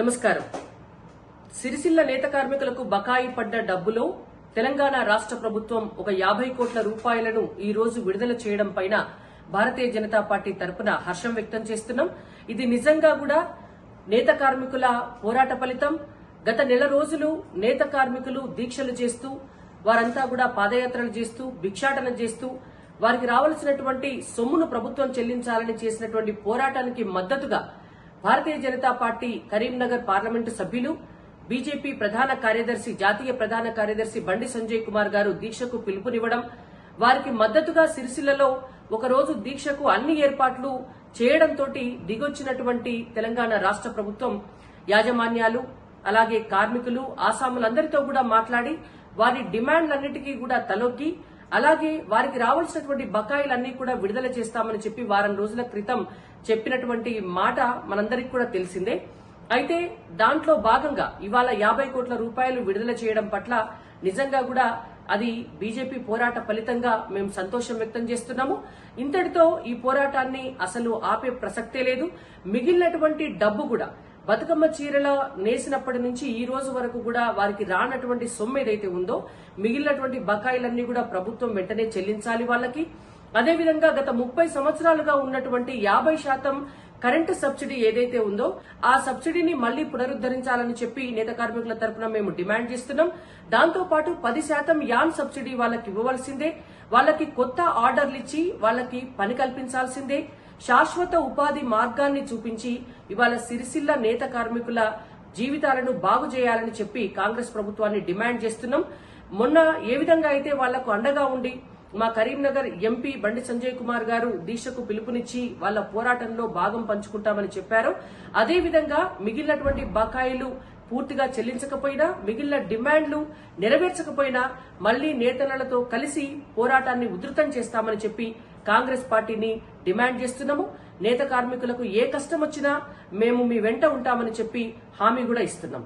నమస్కారం. సిరిసిల్ల నేత కార్మికులకు బకాయి పడ్డ డబ్బులో తెలంగాణ రాష్ట్ర ప్రభుత్వం ఒక 50 కోట్ల రూపాయలను ఈ రోజు విడుదల చేయడం పైన భారతీయ జనతా పార్టీ తరపున హర్షం వ్యక్తం చేస్తున్నాం. ఇది నిజంగా కూడా నేత కార్మికుల పోరాట ఫలితం. గత నెల రోజులు నేత కార్మికులు దీక్షలు చేస్తూ వారంతా కూడా పాదయాత్రలు చేస్తూ భిక్షాటన చేస్తూ వారికి రావాల్సినటువంటి సొమ్మును ప్రభుత్వం చెల్లించాలని చేసినటువంటి పోరాటానికి మద్దతుగా భారతీయ జనతా పార్టీ కరీంనగర్ పార్లమెంటు సభ్యులు బీజేపీ ప్రధాన కార్యదర్శి జాతీయ ప్రధాన కార్యదర్శి బండి సంజయ్ కుమార్ గారు దీక్షకు పిలుపునివ్వడం, వారికి మద్దతుగా సిరిసిల్లలో ఒకరోజు దీక్షకు అన్ని ఏర్పాట్లు చేయడంతో దిగొచ్చినటువంటి తెలంగాణ రాష్ట్ర ప్రభుత్వం యాజమాన్యాలు అలాగే కార్మికులు ఆసాములందరితో కూడా మాట్లాడి వారి డిమాండ్లన్నిటికీ కూడా తలొగ్గి అలాగే వారికి రావాల్సినటువంటి బకాయిలన్నీ కూడా విడుదల చేస్తామని చెప్పి వారం రోజుల క్రితం చెప్పినటువంటి మాట మనందరికీ కూడా తెలిసిందే. అయితే దాంట్లో భాగంగా ఇవాళ 50 కోట్ల రూపాయలు విడుదల చేయడం పట్ల నిజంగా కూడా అది బీజేపీ పోరాట ఫలితంగా మేము సంతోషం వ్యక్తం చేస్తున్నాము. ఇంతటితో ఈ పోరాటాన్ని అసలు ఆపే ప్రసక్తే లేదు. మిగిలినటువంటి డబ్బు కూడా బతుకమ్మ చీరల నేసినప్పటి నుంచి ఈ రోజు వరకు కూడా వారికి రానటువంటి సొమ్ము ఏదైతే ఉందో మిగిలినటువంటి బకాయిలన్నీ కూడా ప్రభుత్వం వెంటనే చెల్లించాలి వాళ్ళకి. అదేవిధంగా గత 30 సంవత్సరాలుగా ఉన్నటువంటి 50% కరెంటు సబ్సిడీ ఏదైతే ఉందో ఆ సబ్సిడీని మళ్లీ పునరుద్దరించాలని చెప్పి నేత కార్మికుల తరపున మేము డిమాండ్ చేస్తున్నాం. దాంతో పాటు 10% యాన్ సబ్సిడీ వాళ్ళకి ఇవ్వవలసిందే. వాళ్ళకి కొత్త ఆర్డర్లు ఇచ్చి వాళ్ళకి పని కల్పించాల్సిందే. శాశ్వత ఉపాధి మార్గాన్ని చూపించి ఇవాళ సిరిసిల్ల నేత కార్మికుల జీవితాలను బాగు చేయాలని చెప్పి కాంగ్రెస్ ప్రభుత్వాన్ని డిమాండ్ చేస్తున్నాం. మొన్న ఏ విధంగా అయితే వాళ్లకు అండగా ఉండి మా కరీంనగర్ ఎంపీ బండి సంజయ్ కుమార్ గారు దీక్షకు పిలుపునిచ్చి వాళ్ళ పోరాటంలో భాగం పంచుకుంటామని చెప్పారు, అదేవిధంగా మిగిలినటువంటి బకాయిలు పూర్తిగా చెల్లించకపోయినా మిగిలిన డిమాండ్లు నెరవేర్చకపోయినా మళ్లీ నేతలతో కలిసి పోరాటాన్ని ఉధృతం చేస్తామని చెప్పి కాంగ్రెస్ పార్టీని డిమాండ్ చేస్తున్నాము. నేత కార్మికులకు ఏ కష్టం వచ్చినా మేము మీ వెంట ఉంటామని చెప్పి హామీ కూడా ఇస్తున్నాం.